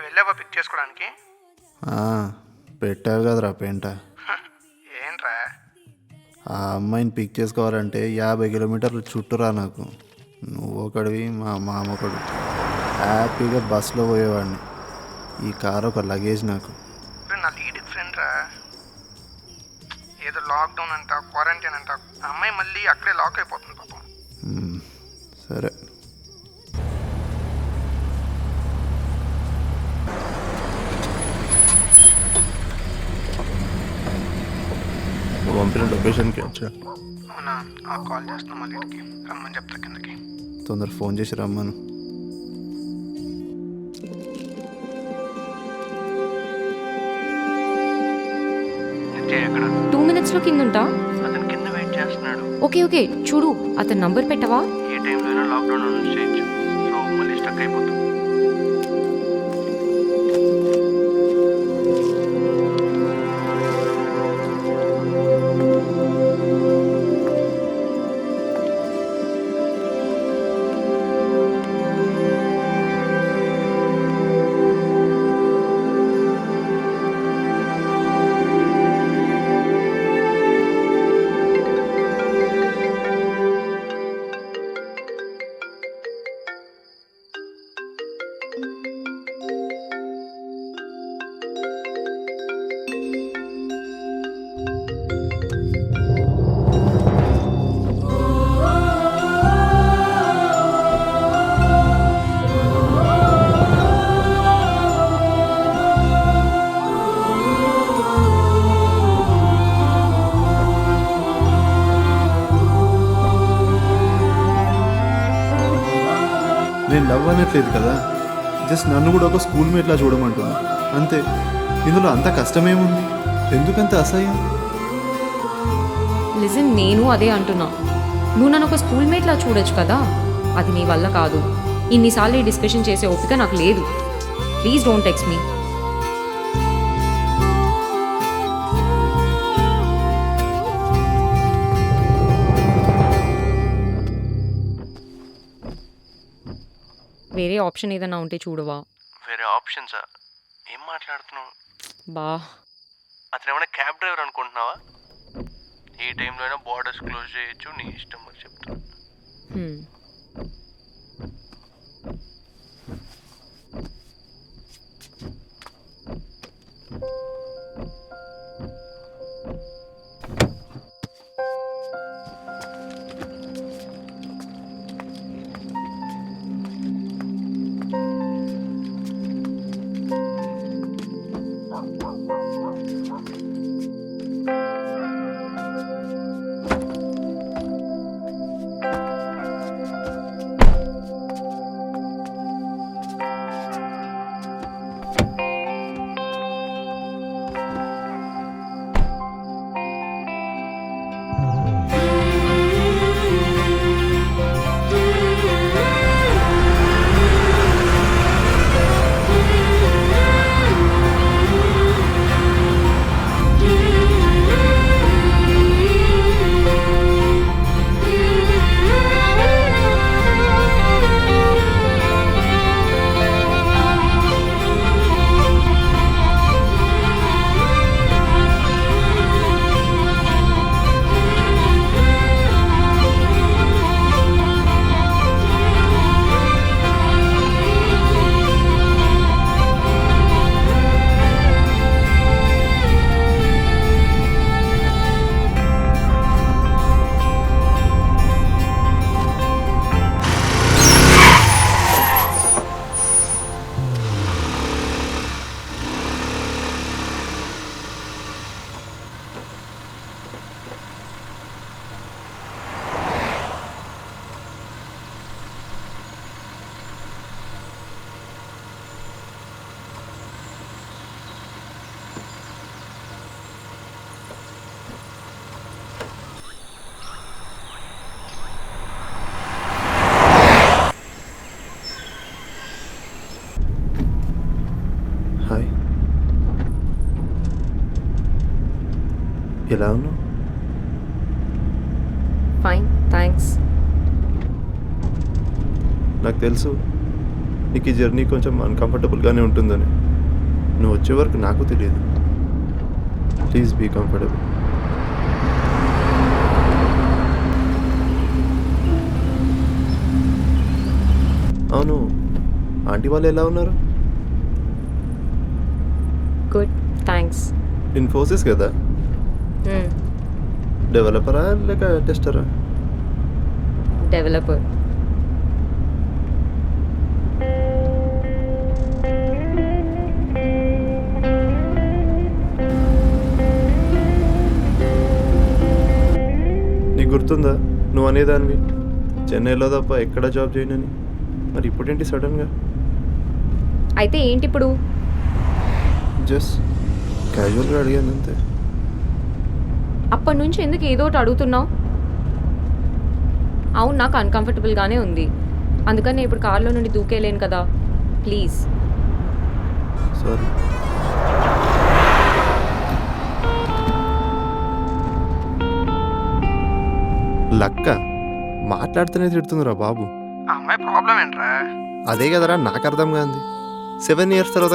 వెళ్ళావా పిక్ చేసుకోవడానికి? పెట్టావు కదరా పెంట. ఏంట్రా? ఆ అమ్మాయిని పిక్ చేసుకోవాలంటే 50 కిలోమీటర్లు చుట్టూరా నాకు. నువ్వు ఒకడివి, మా మామ ఒకడు. హ్యాపీగా బస్సులో పోయేవాడిని. ఈ కారు ఒక లగేజ్ నాకు. నా లీడ్ ఫ్రెండ్ రా. ఏదో లాక్డౌన్ అంట, క్వారంటైన్ అంట. ఆ అమ్మాయి మళ్ళీ అక్కడే లాక్ అయిపోతుంది పాపం. సరే, పంపిన లొకేషన్కి వచ్చా. అవునా? కాల్ చేస్తున్నా మళ్ళీ రమ్మని చెప్తా కిందకి. తొందర ఫోన్ చేసి రమ్మను. ఎక్కడ? 2 minutesలో కింద ఉంటా. అతను కింద వెయిట్ చేస్తున్నాడు. ఓకే చూడు, అతని నంబర్ పెట్టవా? ఏ టైంలో అయినా లాక్డౌన్ అనౌన్స్ చేయొచ్చు. సో మళ్ళీ స్టక్ అయిపోతుంది. నేను లవ్ అనట్లేదు కదా, జస్ట్ నన్ను కూడా ఒక స్కూల్ మేట్లా చూడమంటున్నా అంతే. ఇందులో అంత కష్టమేముంది? ఎందుకంత అసహ్యం? లిజన్, నేను అదే అంటున్నా. నువ్వు నన్ను ఒక స్కూల్ మేట్లా చూడొచ్చు కదా. అది నీ వల్ల కాదు. ఇన్నిసార్లు ఈ డిస్కషన్ చేసే ఓపిక నాకు లేదు. Please don't text me. వేరే ఆప్షన్ ఏదైనా ఉంటే చూడవా? వేరే ఆప్షన్సా? ఏం మాట్లాడుతున్నావు? బా, అతను ఏమైనా క్యాబ్ డ్రైవర్ అనుకుంటున్నావా? ఏ టైంలో అయినా బార్డర్స్ క్లోజ్ చేయొచ్చు, నీ ఇష్టం అని చెప్తున్నా. హాయ్, ఎలా ఉన్నావు? Fine, thanks. నాకు తెలుసు నీకు ఈ జర్నీ కొంచెం అన్కంఫర్టబుల్గానే ఉంటుందని. నువ్వు వచ్చే వరకు నాకు తెలియదు. Please be comfortable. అవును, ఆంటీ వాళ్ళు ఎలా ఉన్నారు? Good, thanks. ఇన్ఫోసిస్ కదా? డెవలపరా లేక టెస్టరా? డెవలపర్. నీకు గుర్తుందా నువ్వు అనేదానివి చెన్నైలో తప్ప ఎక్కడ జాబ్ చేయనని? మరి ఇప్పుడేంటి సడన్గా? అయితే ఏంటి ఇప్పుడు? జస్ట్ క్యాజువల్గా అడిగాను అంతే. అప్పటి నుంచి ఎందుకు ఏదో ఒకటి అడుగుతున్నావు? అవును, నాకు అన్కంఫర్టబుల్గానే ఉంది, అందుకని నేను ఇప్పుడు కార్లో నుండి దూకేలేను కదా. ప్లీజ్. సారీ. లక్క మాట్లాడుతూనే తిడుతుందిరా బాబు. ఆ అమ్మాయి ప్రాబ్లం ఏంట్రా? అదే కదరా నాకు అర్థం కాంది. 7 years తర్వాత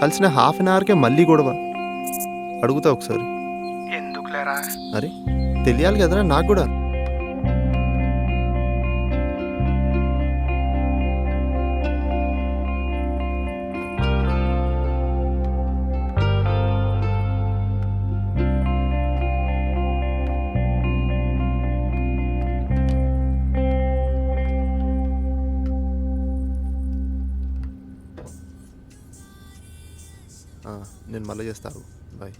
కలిసిన హాఫ్ అన్ అవర్కే మళ్ళీ గొడవ. అడుగుతా ఒకసారి. ఎందుకులేరా? అరే తెలియాలి కదరా నాకు కూడా. నేను మళ్ళీ చేస్తాను. బాయ్.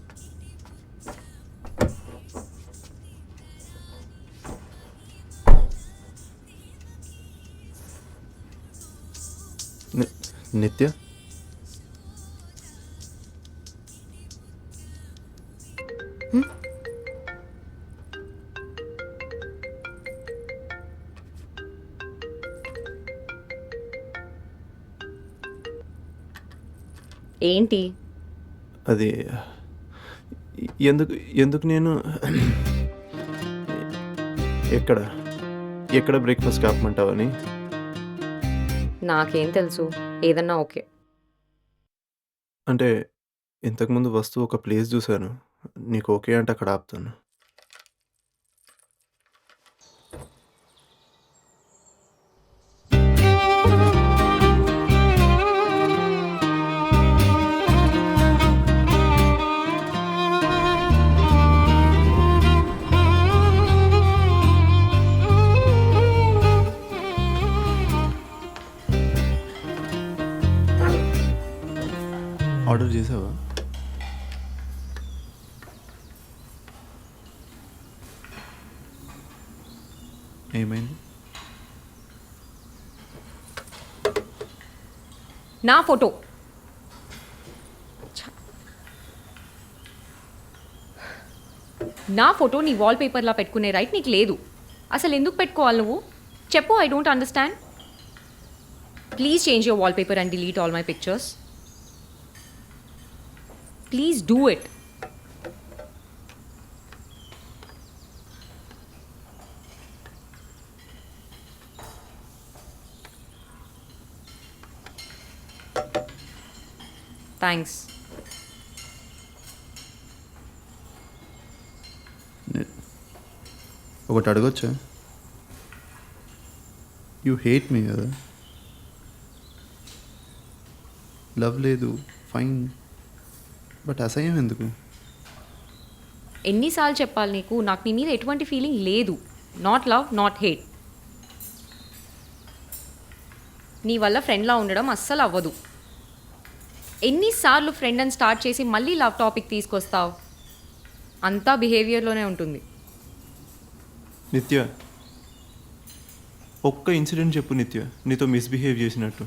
నిత్య, ఏంటి? అది ఎందుకు నేను ఎక్కడ బ్రేక్ఫాస్ట్ కాపమంటావని. నాకేం తెలుసు, ఏదన్నా ఓకే. అంటే ఇంతకుముందు ఒక ప్లేస్ చూశాను, నీకు ఓకే అంటే అక్కడ ఆపుతాను. ఆర్డర్ చేసావా? ఏమైంది? నా ఫోటో నీ వాల్పేపర్లా పెట్టుకునే రైట్ నీకు లేదు. అసలు ఎందుకు పెట్టుకోవాలి నువ్వు? చెప్పు. I don't understand. Please change your wallpaper and delete all my pictures. Please do it. Thanks. ఒకటి అడగొచ్చా? యూ హేట్ మీ కదా? లవ్ లేదు, ఫైన్, బట్ అసహ్యం ఎందుకు? ఎన్నిసార్లు చెప్పాలి నీకు? నాకు నీ మీద ఎటువంటి ఫీలింగ్ లేదు. Not love, not hate. నీ వల్ల ఫ్రెండ్లా ఉండడం అస్సలు అవ్వదు. ఎన్నిసార్లు ఫ్రెండ్ అని స్టార్ట్ చేసి మళ్ళీ లవ్ టాపిక్ తీసుకొస్తావు? అంతా బిహేవియర్లోనే ఉంటుంది. నిత్య, ఒక్క ఇన్సిడెంట్ చెప్పు నిత్య, నీతో మిస్బిహేవ్ చేసినట్టు.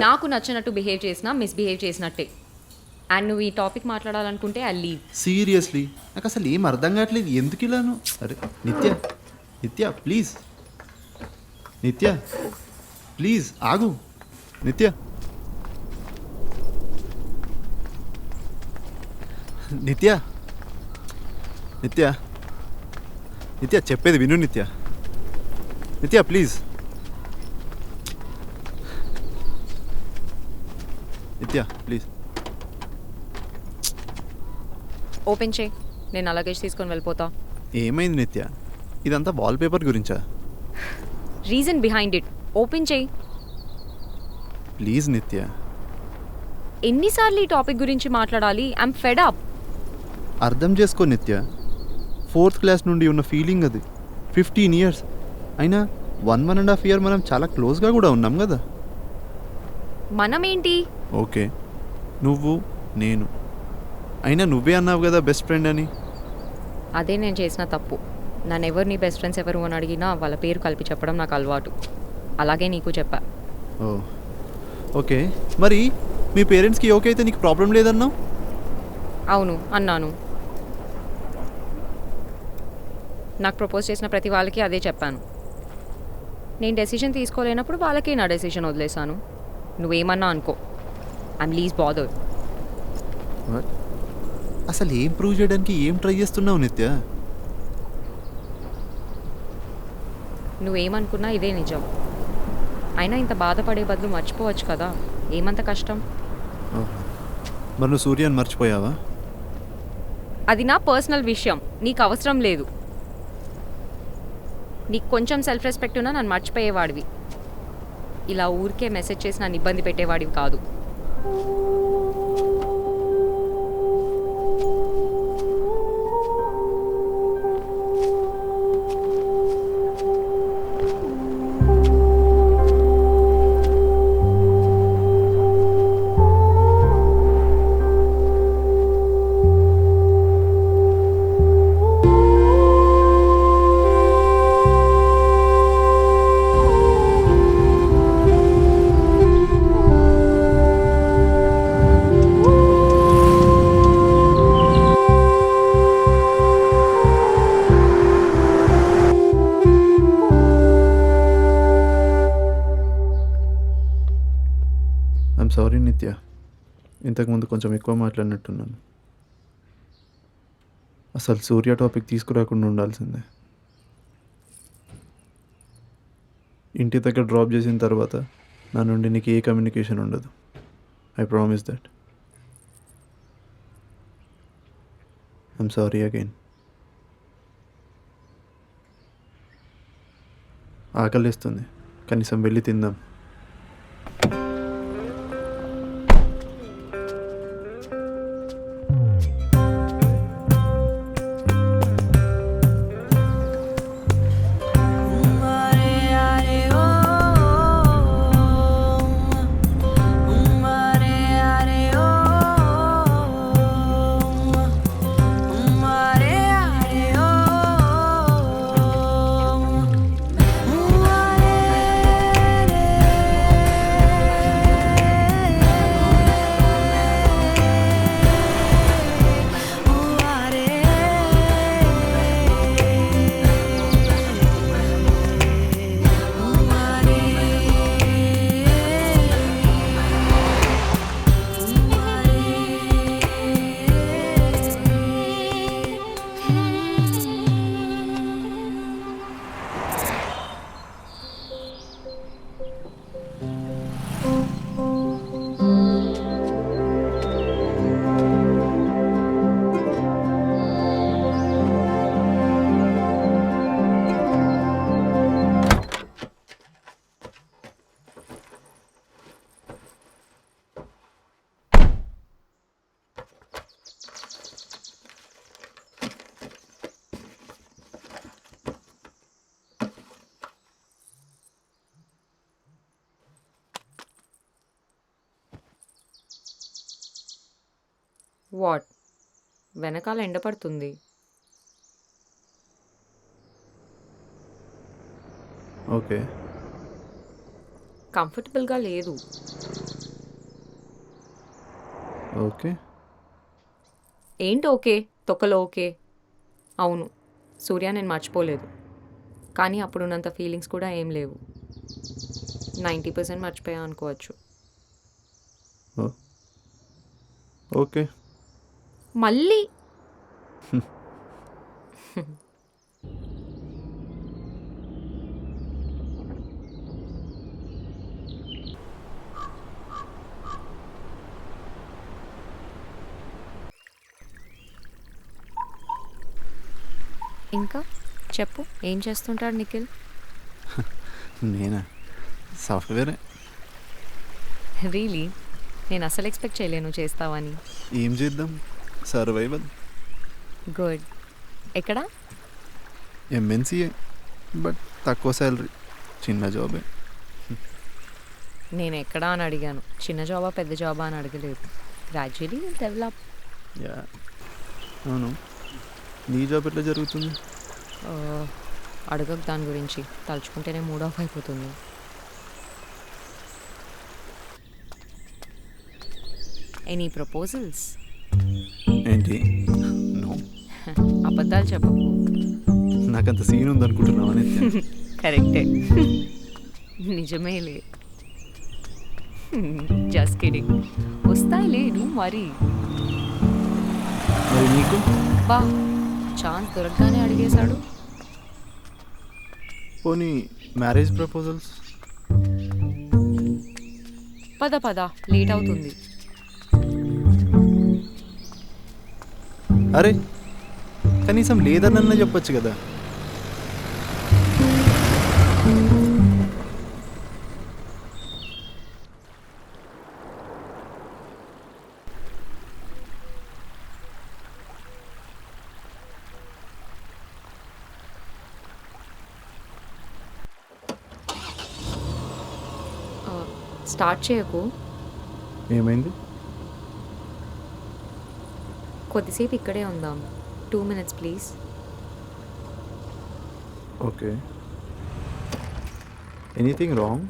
నాకు నచ్చినట్టు బిహేవ్ చేసినా మిస్బిహేవ్ చేసినట్టే. అండ్ నువ్వు ఈ టాపిక్ మాట్లాడాలనుకుంటే ఐ లీవ్. సీరియస్లీ నాకు అసలు ఏం అర్థం కావట్లేదు, ఎందుకు ఇలాను? అరే నిత్య ప్లీజ్, నిత్య ప్లీజ్ ఆగు. నిత్య నిత్య నిత్య నిత్య చెప్పేది విను. నిత్య ప్లీజ్ నిత్య ప్లీజ్. ఓపెన్ చేయి, నేను ఆ లగేజ్ తీసుకొని వెళ్ళిపోతా. ఏమైంది నిత్య? ఇదంతా వాల్పేపర్ గురించా? రీజన్ బిహైండ్ ఇట్, ఓపెన్ చేయి. ప్లీజ్ నిత్య. ఎన్నిసార్లు ఈ టాపిక్ గురించి మాట్లాడాలి? I'm fed up. అర్థం చేసుకో నిత్య, 4th క్లాస్ నుండి ఉన్న ఫీలింగ్ అది. 15 years అయినా 1.5 year మనం చాలా క్లోజ్గా కూడా ఉన్నాం కదా. మనమేంటి? ఓకే, నువ్వు నేను, అయినా నువ్వే అన్నావు కదా బెస్ట్ ఫ్రెండ్ అని. అదే నేను చేసిన తప్పు. నన్ను ఎవరు నీ బెస్ట్ ఫ్రెండ్స్ ఎవరు అని అడిగినా వాళ్ళ పేరు కలిపి చెప్పడం నాకు అలవాటు. అలాగే నీకు చెప్పా. ఓ ఓకే, మరి మీ పేరెంట్స్కి ఓకే అయితే నీకు ప్రాబ్లం లేదన్నావు. అవును అన్నాను. నాకు ప్రపోజ్ చేసిన ప్రతి వాళ్ళకి అదే చెప్పాను. నేను డెసిషన్ తీసుకోలేనప్పుడు వాళ్ళకే నా డెసిషన్ వదిలేశాను. నువ్వేమన్నా అనుకో, ఐమ్ లీజ్ బాదర్డ్. అసలు ఏం ప్రూవ్ చేయడానికి ఏం ట్రై చేస్తున్నావు నిత్య? నువ్వేమనుకున్నా ఇదే నిజం. అయినా ఇంత బాధపడే బదులు మర్చిపోవచ్చు కదా, ఏమంత కష్టం? మరి నువ్వు సూర్యాన్ని మర్చిపోయావా? అది నా పర్సనల్ విషయం, నీకు అవసరం లేదు. నీకు కొంచెం సెల్ఫ్ రెస్పెక్ట్ ఉన్నా నన్ను మర్చిపోయేవాడివి. ఇలా ఊరికే మెసేజ్ చేసి నన్ను ఇబ్బంది పెట్టేవాడివి కాదు. ఐఎమ్ సారీ నిత్య, ఇంతకుముందు కొంచెం ఎక్కువ మాట్లాడినట్టున్నాను. అసలు సూర్య టాపిక్ తీసుకురాకుండా ఉండాల్సిందే. ఇంటి దగ్గర డ్రాప్ చేసిన తర్వాత నా నుండి నీకు ఏ కమ్యూనికేషన్ ఉండదు. I promise that. I'm sorry again. ఆకలిస్తుంది, కనీసం వెళ్ళి తిందాం. వాట్? వెనకాల ఎండపడుతుంది. ఓకే, కంఫర్టబుల్గా లేదు. ఓకే. ఏంటి ఓకే? తొక్కలో ఓకే. అవును, సూర్య నేను మర్చిపోలేదు, కానీ అప్పుడున్నంత ఫీలింగ్స్ కూడా ఏం లేవు. 90% మర్చిపోయా అనుకోవచ్చు. ఓకే. మళ్ళీ ఇంకా చెప్పు, ఏం చేస్తుంటాడు నిఖిల్? నేనా? సాఫ్ట్వేరే. రియలీ? నేను అసలు ఎక్స్పెక్ట్ చేయలేను చేస్తావని. ఏం చేద్దాం, సర్వైవల్. గుడ్. ఎక్కడ? ఎంఎన్సీఏ, బట్ తక్కువ శాలరీ, చిన్న జాబే. నేను ఎక్కడా అని అడిగాను, చిన్న జాబా పెద్ద జాబా అని అడగలేదు. Gradually develop. యా, అవును. నీ జాబ్ ఎట్లా జరుగుతుంది? అడగకు దాని గురించి, తలుచుకుంటేనే మూడ్ ఆఫ్ అయిపోతుంది. Any proposals? ఏంటి? నో. అబద్ధాలు చెప్పకు. నాకంత సీన్ ఉందనుకుంటున్నావా నిత్య? కరెక్టే. నిజమేలే. Just kidding. వస్తాయిలే, నువ్వు మరి. మరి నీకు? బా, ఛాన్స్ దొరకగానే అడిగేశాడు. పోనీ మ్యారేజ్ ప్రపోజల్స్? పద పద, లేట్ అవుతుంది. అరే, కనీసం లేదన్న చెప్పొచ్చు కదా. స్టార్ట్ చేయకు. ఏమైంది? కొద్దిసేపు ఇక్కడే ఉందాం. 2 minutes please. Okay. Anything wrong?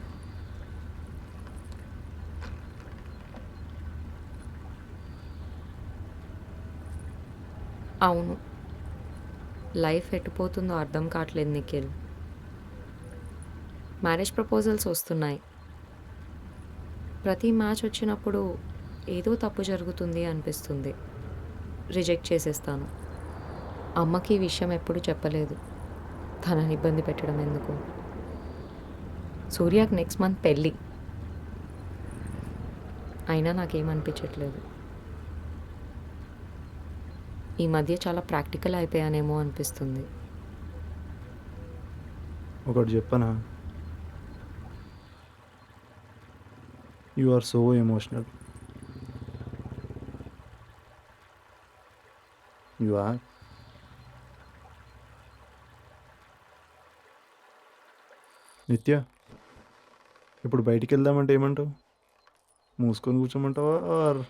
అవును, లైఫ్ ఎట్టుపోతుందో అర్థం కావట్లేదు నిఖిల్. మ్యారేజ్ ప్రపోజల్స్ వస్తున్నాయి. ప్రతి మ్యాచ్ వచ్చినప్పుడు ఏదో తప్పు జరుగుతుంది అనిపిస్తుంది. రిజెక్ట్ చేసేస్తాను. అమ్మకి ఈ విషయం ఎప్పుడు చెప్పలేదు, తనని ఇబ్బంది పెట్టడం ఎందుకు. సూర్యకి నెక్స్ట్ మంత్ పెళ్ళి, అయినా నాకేమనిపించట్లేదు. ఈ మధ్య చాలా ప్రాక్టికల్ అయిపోయానేమో అనిపిస్తుంది. ఒకటి చెప్పనా? You are so emotional. You are. Nithya, ఇప్పుడు బయటికి వెళ్దామంటే ఏమంటావు? మూసుకొని కూర్చోమంటావా ఆర్?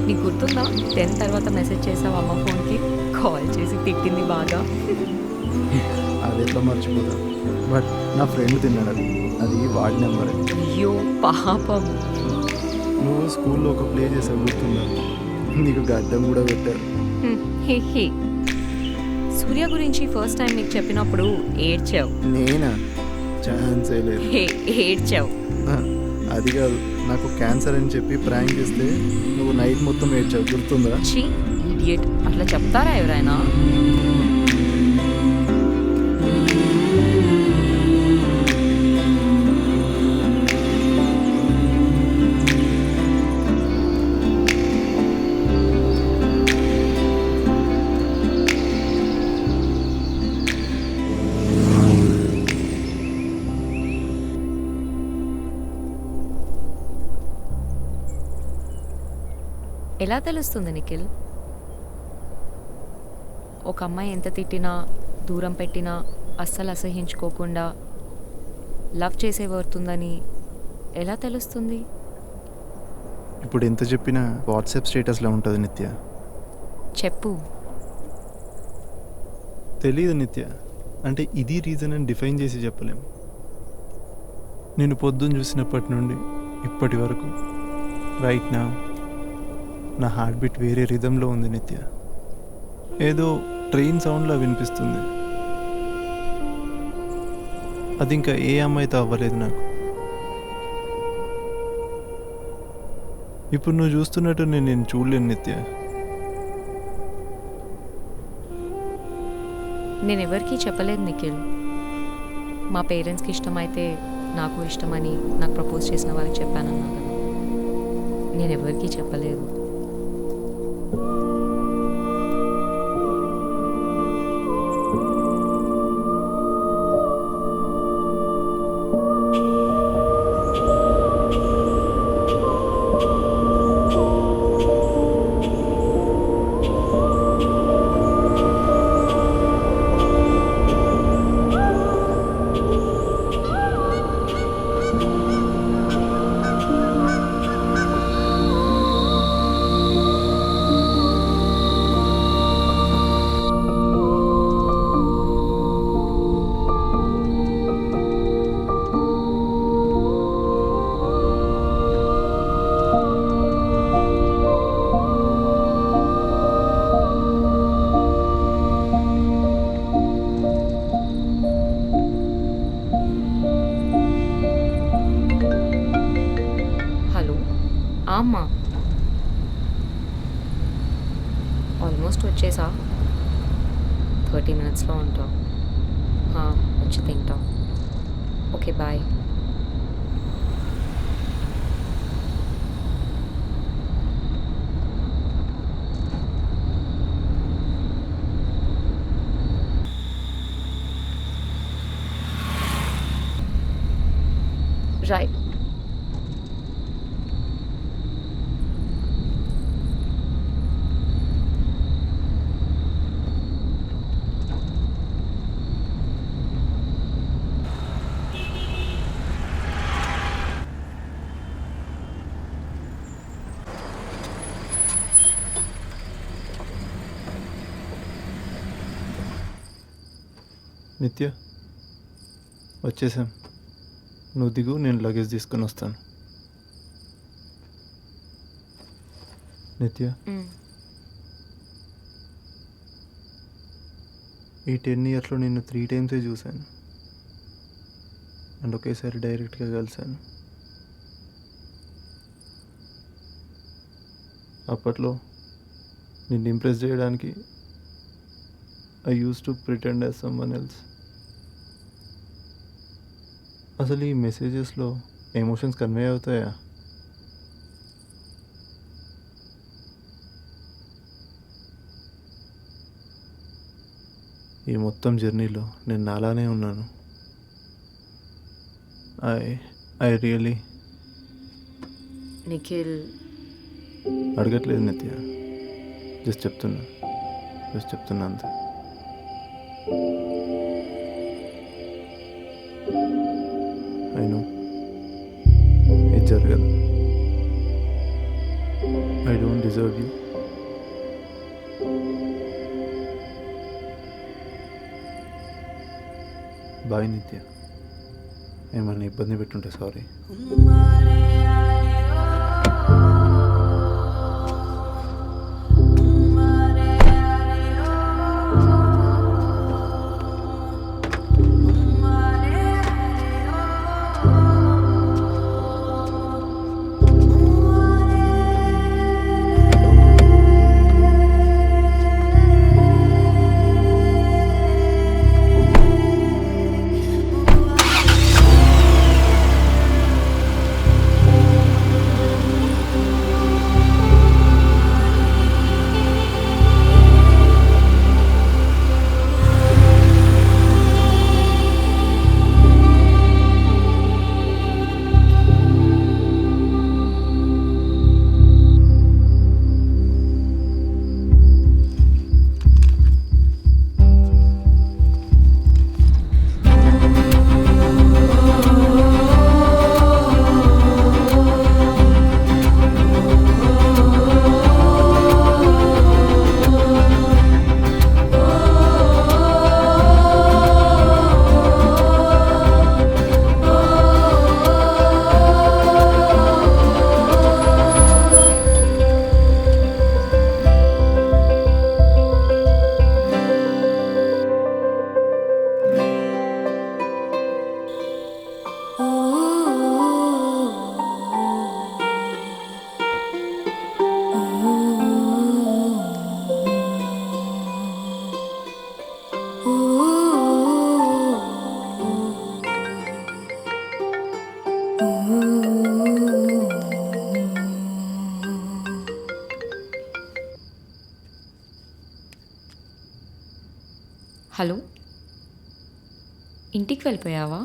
నీకు గుర్తుందా 10 తర్వాత మెసేజ్ చేసావు అమ్మ ఫోన్కి, కాల్ చేసి తిట్టింది బాగా. అది ఎట్లా మర్చిపోతా? బట్ నా ఫ్రెండ్ తిన్నాడు, అది వాడి నెంబర్. అయ్యో పాపం. నువ్వు స్కూల్లో ఒక ప్లే చేసావు, గుర్తుందా? నీకు గడ్డం కూడా పెట్టారు. హే హే, సూర్య గురించి ఫస్ట్ టైం నీకు చెప్పినప్పుడు ఏడ్చావు. నేనా? ఛాన్సే లేదు. హే, ఏడ్చావు. అది కాదు, నాకు క్యాన్సర్ అని చెప్పి ప్రాంక్ చేస్తే నువ్వు నైట్ మొత్తం ఏడ్చావు, గుర్తుందా? ఛీ ఇడియట్, అట్లా చెప్తారా ఎవరైనా? ఎలా తెలుస్తుంది నిఖిల్? ఒక అమ్మాయి ఎంత తిట్టినా, దూరం పెట్టినా అస్సలు అసహించుకోకుండా లవ్ చేసే వరుతుందని ఎలా తెలుస్తుంది? ఇప్పుడు ఎంత చెప్పినా వాట్సాప్ స్టేటస్లో ఉంటుంది నిత్య. చెప్పు. తెలియదు నిత్య, అంటే ఇది రీజన్ అని డిఫైన్ చేసి చెప్పలేం. నేను పొద్దున్న చూసినప్పటి నుండి ఇప్పటి వరకు రైట్ నా నా హార్ట్ బీట్ వేరే రిధంలో ఉంది నిత్య. ఏదో ట్రైన్ సౌండ్లా వినిపిస్తుంది. అది ఇంకా ఏ అమ్మాయితో అవ్వలేదు నాకు. ఇప్పుడు నువ్వు చూస్తున్నట్టు నేను చూడలేను నిత్య. నేను ఎవరికీ చెప్పలేదు నిఖిల్. మా పేరెంట్స్కి ఇష్టమైతే నాకు ఇష్టమని నాకు ప్రపోజ్ చేసిన వాళ్ళకి చెప్పానన్నా కదా. నేను ఎవరికీ చెప్పలేదు. అమ్మా ఆల్మోస్ట్ వచ్చేసా. 30 minutesలో ఉంటావు. వచ్చి తింటావు. Okay bye. రైట్. నిత్య వచ్చేసాం. నువ్వు దిగు, నేను లగేజ్ తీసుకొని వస్తాను. నిత్య, ఈ 10 yearsలో నిన్ను 3 times చూశాను అండ్ ఒకేసారి డైరెక్ట్గా కలిశాను. అప్పట్లో నిన్ను ఇంప్రెస్ చేయడానికి I used to pretend as someone else. అసలు ఈ మెసేజెస్లో ఎమోషన్స్ కన్వే అవుతాయా? ఈ మొత్తం జర్నీలో నేను నాలానే ఉన్నాను. ఐ రియలీ నిఖిల్ అడగట్లేదు నిత్య, జస్ట్ చెప్తున్నా అంతే. I know ఇది జరగదు. I don't deserve you. Bye నిత్య. ఏమన్నా ఇబ్బంది పెట్టుంటే సారీ. హలో, ఇంటికి వెళ్ళిపోయావా?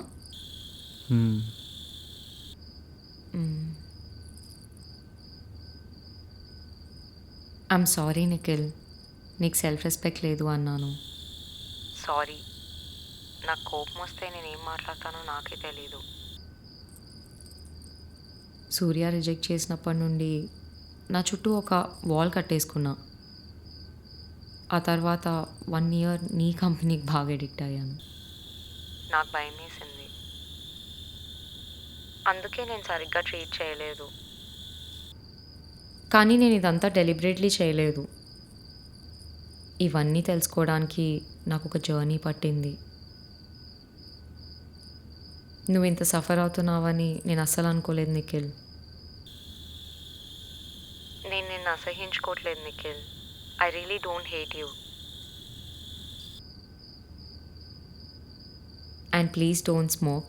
ఐమ్ సారీ నిఖిల్, నీకు సెల్ఫ్ రెస్పెక్ట్ లేదు అన్నాను. సారీ, నాకు కోపం వస్తే నేనేం మాట్లాడతానో నాకే తెలీదు. సూర్య రిజెక్ట్ చేసినప్పటి నుండి నా చుట్టూ ఒక వాల్ కట్టేసుకున్నా. ఆ తర్వాత 1 year నీ కంపెనీకి బాగా ఎడిక్ట్ అయ్యాను. నాకు భయం వేసింది, అందుకే నేను సరిగ్గా ట్రీట్ చేయలేదు. కానీ నేను ఇదంతా డెలిబరేట్లీ చేయలేదు. ఇవన్నీ తెలుసుకోవడానికి నాకు ఒక జర్నీ పట్టింది. నువ్వు ఇంత సఫర్ అవుతున్నావని నేను అస్సలు అనుకోలేదు నిఖిల్. నేను నిన్ను అసహించుకోవట్లేదు Nikhil. I really don't hate you. And please don't smoke.